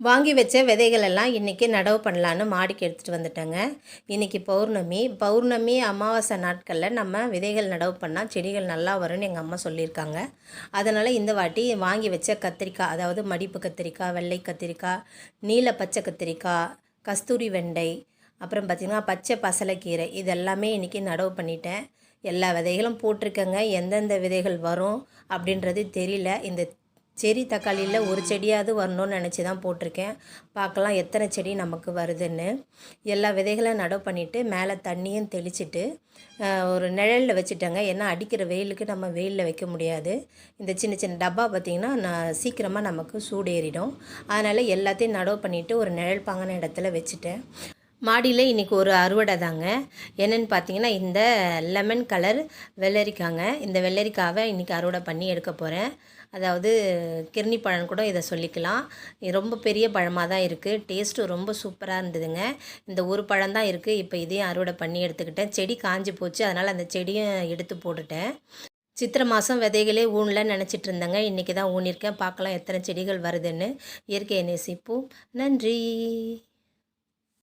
வாங்கி வச்ச விதைகள் எல்லாம் இன்றைக்கி நடவு பண்ணலான்னு மாடிக்கு எடுத்துகிட்டு வந்துட்டேங்க. இன்றைக்கி பௌர்ணமி அமாவாசை நாட்களில் நம்ம விதைகள் நடவு பண்ணால் செடிகள் நல்லா வரும்னு எங்கள் அம்மா சொல்லியிருக்காங்க. அதனால் இந்த வாட்டி வாங்கி வச்ச கத்திரிக்காய், அதாவது மடிப்பு கத்திரிக்காய், வெள்ளை கத்திரிக்காய், நீல பச்சை கத்திரிக்காய், கஸ்தூரி வெண்டை, அப்புறம் பார்த்திங்கன்னா பச்சை பசலைக்கீரை, இது எல்லாமே இன்றைக்கி நடவு பண்ணிட்டேன். எல்லா விதைகளும் போட்டிருக்கேங்க. எந்தெந்த விதைகள் வரும் அப்படின்றது தெரியல. இந்த செரி தக்காளியில் ஒரு செடியாவது வரணும்னு நினச்சி தான் போட்டிருக்கேன். பார்க்கலாம் எத்தனை செடி நமக்கு வருதுன்னு. எல்லா விதைகளும் நடவு பண்ணிவிட்டு மேலே தண்ணியும் தெளிச்சிட்டு ஒரு நிழலில் வச்சுட்டேங்க. ஏன்னா அடிக்கிற வெயிலுக்கு நம்ம வெயிலில் வைக்க முடியாது. இந்த சின்ன சின்ன டப்பா பார்த்திங்கன்னா சீக்கிரமாக நமக்கு சூடேறிடும். அதனால் எல்லாத்தையும் நடவு பண்ணிவிட்டு ஒரு நிழல் பாங்கான இடத்துல வச்சுட்டேன். மாடியில் இன்றைக்கி ஒரு அறுவடை தாங்க. என்னென்னு பார்த்தீங்கன்னா இந்த லெமன் கலர் வெள்ளரிக்காங்க. இந்த வெள்ளரிக்காவை இன்றைக்கி அறுவடை பண்ணி எடுக்க போகிறேன். அதாவது கிர்னி பழம் கூட இதை சொல்லிக்கலாம். ரொம்ப பெரிய பழமாக தான் இருக்குது. டேஸ்ட்டு ரொம்ப சூப்பராக இருந்ததுங்க. இந்த ஒரு பழம் தான் இருக்குது. இப்போ இதையும் அறுவடை பண்ணி எடுத்துக்கிட்டேன். செடி காஞ்சி போச்சு, அதனால் அந்த செடியும் எடுத்து போட்டுட்டேன். சித்திரை மாதம் விதைகளே ஊனலன்னு நினச்சிட்டு இருந்தேங்க. இன்றைக்கி தான் ஊனியிருக்கேன். பார்க்கலாம் எத்தனை செடிகள் வருதுன்னு. இயற்கையை நேசிப்போம். நன்றி.